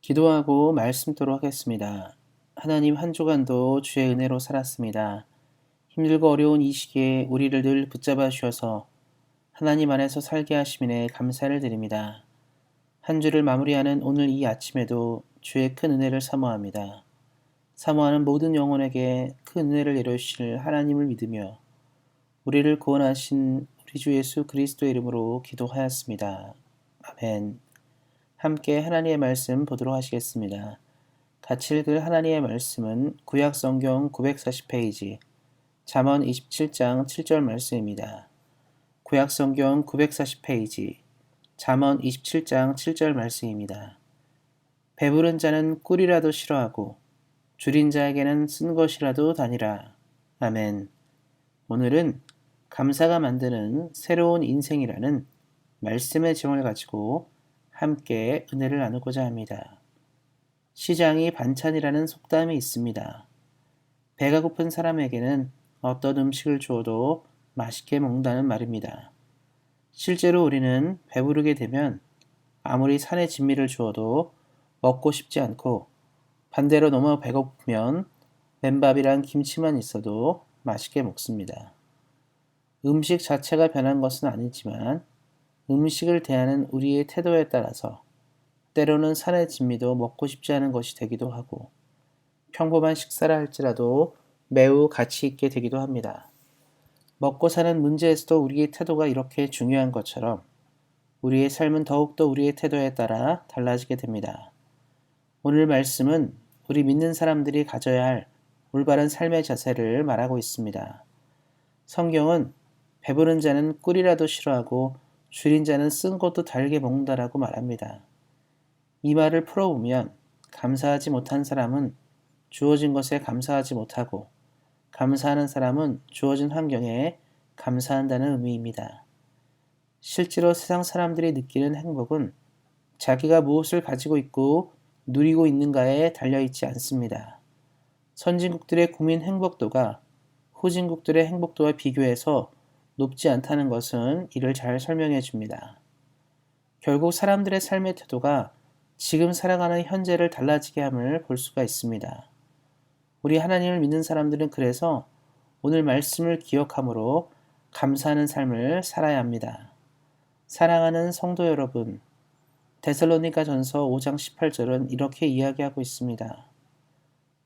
기도하고 말씀토록 하겠습니다. 하나님, 한 주간도 주의 은혜로 살았습니다. 힘들고 어려운 이 시기에 우리를 늘 붙잡아 주셔서 하나님 안에서 살게 하심에 감사를 드립니다. 한 주를 마무리하는 오늘 이 아침에도 주의 큰 은혜를 사모합니다. 사모하는 모든 영혼에게 큰 은혜를 내려주실 하나님을 믿으며 우리를 구원하신 우리 주 예수 그리스도의 이름으로 기도하였습니다. 아멘. 함께 하나님의 말씀 보도록 하시겠습니다. 같이 읽을 하나님의 말씀은 구약 성경 940페이지 잠언 27장 7절 말씀입니다. 구약 성경 940페이지 잠언 27장 7절 말씀입니다. 배부른 자는 꿀이라도 싫어하고 줄인 자에게는 쓴 것이라도 다니라. 아멘. 오늘은 감사가 만드는 새로운 인생이라는 말씀의 제목을 가지고 함께 은혜를 나누고자 합니다. 시장이 반찬이라는 속담이 있습니다. 배가 고픈 사람에게는 어떤 음식을 주어도 맛있게 먹는다는 말입니다. 실제로 우리는 배부르게 되면 아무리 산의 진미를 주어도 먹고 싶지 않고, 반대로 너무 배고프면 맨밥이랑 김치만 있어도 맛있게 먹습니다. 음식 자체가 변한 것은 아니지만 음식을 대하는 우리의 태도에 따라서 때로는 산의 진미도 먹고 싶지 않은 것이 되기도 하고, 평범한 식사를 할지라도 매우 가치 있게 되기도 합니다. 먹고 사는 문제에서도 우리의 태도가 이렇게 중요한 것처럼 우리의 삶은 더욱더 우리의 태도에 따라 달라지게 됩니다. 오늘 말씀은 우리 믿는 사람들이 가져야 할 올바른 삶의 자세를 말하고 있습니다. 성경은 배부른 자는 꿀이라도 싫어하고 줄인 자는 쓴 것도 달게 먹는다라고 말합니다. 이 말을 풀어보면 감사하지 못한 사람은 주어진 것에 감사하지 못하고, 감사하는 사람은 주어진 환경에 감사한다는 의미입니다. 실제로 세상 사람들이 느끼는 행복은 자기가 무엇을 가지고 있고 누리고 있는가에 달려있지 않습니다. 선진국들의 국민 행복도가 후진국들의 행복도와 비교해서 높지 않다는 것은 이를 잘 설명해 줍니다. 결국 사람들의 삶의 태도가 지금 살아가는 현재를 달라지게 함을 볼 수가 있습니다. 우리 하나님을 믿는 사람들은 그래서 오늘 말씀을 기억함으로 감사하는 삶을 살아야 합니다. 사랑하는 성도 여러분, 데살로니가전서 5장 18절은 이렇게 이야기하고 있습니다.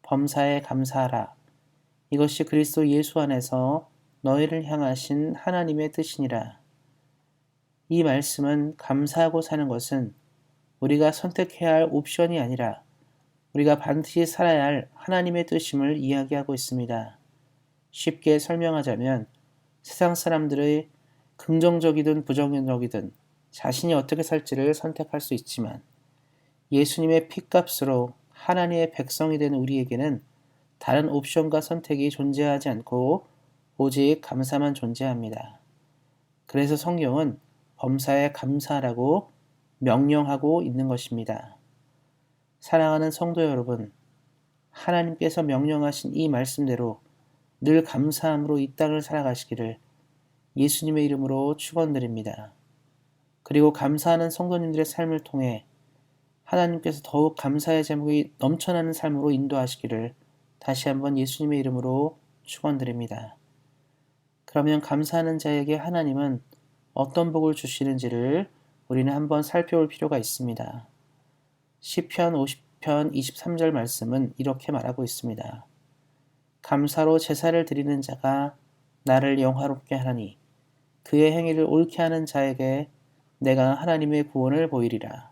범사에 감사하라. 이것이 그리스도 예수 안에서 너희를 향하신 하나님의 뜻이니라. 이 말씀은 감사하고 사는 것은 우리가 선택해야 할 옵션이 아니라 우리가 반드시 살아야 할 하나님의 뜻임을 이야기하고 있습니다. 쉽게 설명하자면 세상 사람들의 긍정적이든 부정적이든 자신이 어떻게 살지를 선택할 수 있지만 예수님의 피값으로 하나님의 백성이 된 우리에게는 다른 옵션과 선택이 존재하지 않고 오직 감사만 존재합니다. 그래서 성경은 범사에 감사하라고 명령하고 있는 것입니다. 사랑하는 성도 여러분, 하나님께서 명령하신 이 말씀대로 늘 감사함으로 이 땅을 살아가시기를 예수님의 이름으로 축원드립니다. 그리고 감사하는 성도님들의 삶을 통해 하나님께서 더욱 감사의 제목이 넘쳐나는 삶으로 인도하시기를 다시 한번 예수님의 이름으로 축원드립니다. 그러면 감사하는 자에게 하나님은 어떤 복을 주시는지를 우리는 한번 살펴볼 필요가 있습니다. 시편 50편 23절 말씀은 이렇게 말하고 있습니다. 감사로 제사를 드리는 자가 나를 영화롭게 하나니 그의 행위를 옳게 하는 자에게 내가 하나님의 구원을 보이리라.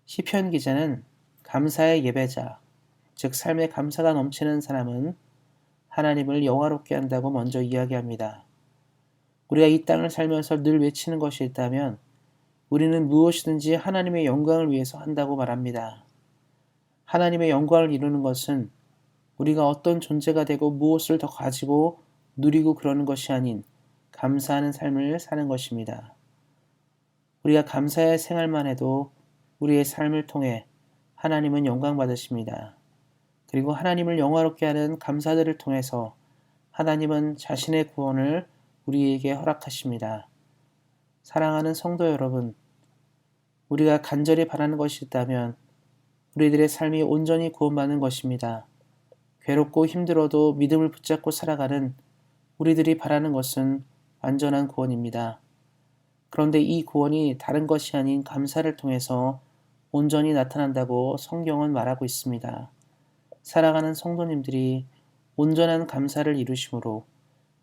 시편 기자는 감사의 예배자, 즉 삶에 감사가 넘치는 사람은 하나님을 영화롭게 한다고 먼저 이야기합니다. 우리가 이 땅을 살면서 늘 외치는 것이 있다면 우리는 무엇이든지 하나님의 영광을 위해서 한다고 말합니다. 하나님의 영광을 이루는 것은 우리가 어떤 존재가 되고 무엇을 더 가지고 누리고 그러는 것이 아닌 감사하는 삶을 사는 것입니다. 우리가 감사의 생활만 해도 우리의 삶을 통해 하나님은 영광 받으십니다. 그리고 하나님을 영화롭게 하는 감사들을 통해서 하나님은 자신의 구원을 우리에게 허락하십니다. 사랑하는 성도 여러분, 우리가 간절히 바라는 것이 있다면 우리들의 삶이 온전히 구원받는 것입니다. 괴롭고 힘들어도 믿음을 붙잡고 살아가는 우리들이 바라는 것은 완전한 구원입니다. 그런데 이 구원이 다른 것이 아닌 감사를 통해서 온전히 나타난다고 성경은 말하고 있습니다. 살아가는 성도님들이 온전한 감사를 이루심으로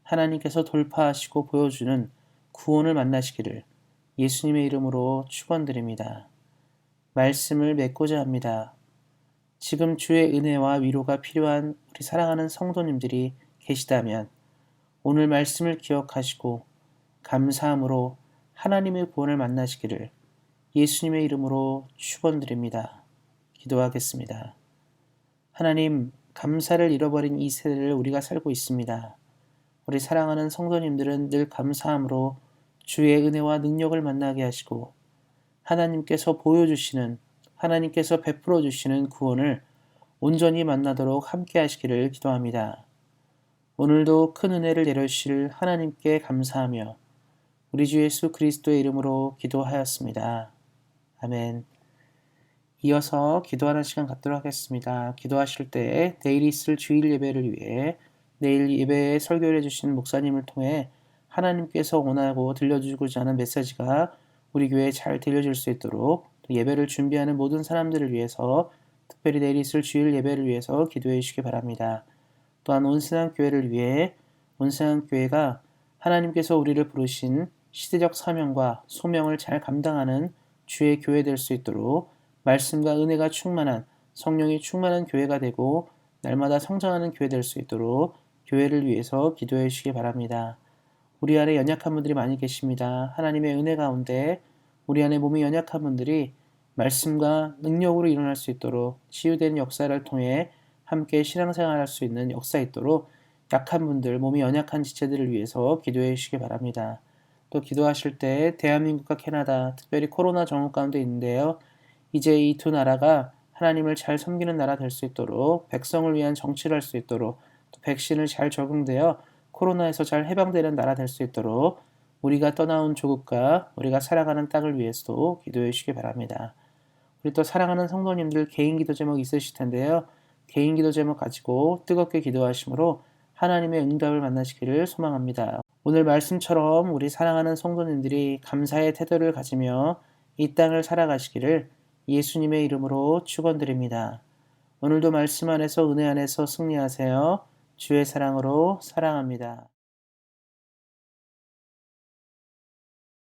하나님께서 돌파하시고 보여주는 구원을 만나시기를 예수님의 이름으로 축원드립니다. 말씀을 맺고자 합니다. 지금 주의 은혜와 위로가 필요한 우리 사랑하는 성도님들이 계시다면 오늘 말씀을 기억하시고 감사함으로 하나님의 구원을 만나시기를 예수님의 이름으로 축원드립니다. 기도하겠습니다. 하나님, 감사를 잃어버린 이 세대를 우리가 살고 있습니다. 우리 사랑하는 성도님들은 늘 감사함으로 주의 은혜와 능력을 만나게 하시고 하나님께서 보여주시는, 하나님께서 베풀어 주시는 구원을 온전히 만나도록 함께 하시기를 기도합니다. 오늘도 큰 은혜를 내려주실 하나님께 감사하며 우리 주 예수 그리스도의 이름으로 기도하였습니다. 아멘. 이어서 기도하는 시간 갖도록 하겠습니다. 기도하실 때 내일 있을 주일 예배를 위해 내일 예배에 설교를 해주신 목사님을 통해 하나님께서 원하고 들려주고자 하는 메시지가 우리 교회에 잘 들려질 수 있도록 예배를 준비하는 모든 사람들을 위해서 특별히 내일 있을 주일 예배를 위해서 기도해 주시기 바랍니다. 또한 온세상 교회를 위해 온세상 교회가 하나님께서 우리를 부르신 시대적 사명과 소명을 잘 감당하는 주의 교회 될 수 있도록 말씀과 은혜가 충만한 성령이 충만한 교회가 되고 날마다 성장하는 교회 될 수 있도록 교회를 위해서 기도해 주시기 바랍니다. 우리 안에 연약한 분들이 많이 계십니다. 하나님의 은혜 가운데 우리 안에 몸이 연약한 분들이 말씀과 능력으로 일어날 수 있도록 치유되는 역사를 통해 함께 신앙생활할 수 있는 역사 있도록 약한 분들, 몸이 연약한 지체들을 위해서 기도해 주시기 바랍니다. 또 기도하실 때 대한민국과 캐나다, 특별히 코로나 정국 가운데 있는데요. 이제 이 두 나라가 하나님을 잘 섬기는 나라 될 수 있도록 백성을 위한 정치를 할 수 있도록 또 백신을 잘 적응되어 코로나에서 잘 해방되는 나라 될 수 있도록 우리가 떠나온 조국과 우리가 살아가는 땅을 위해서도 기도해 주시기 바랍니다. 우리 또 사랑하는 성도님들 개인 기도 제목 있으실 텐데요. 개인 기도 제목 가지고 뜨겁게 기도하심으로 하나님의 응답을 만나시기를 소망합니다. 오늘 말씀처럼 우리 사랑하는 성도님들이 감사의 태도를 가지며 이 땅을 살아가시기를 예수님의 이름으로 축원드립니다. 오늘도 말씀 안에서 은혜 안에서 승리하세요. 주의 사랑으로 사랑합니다.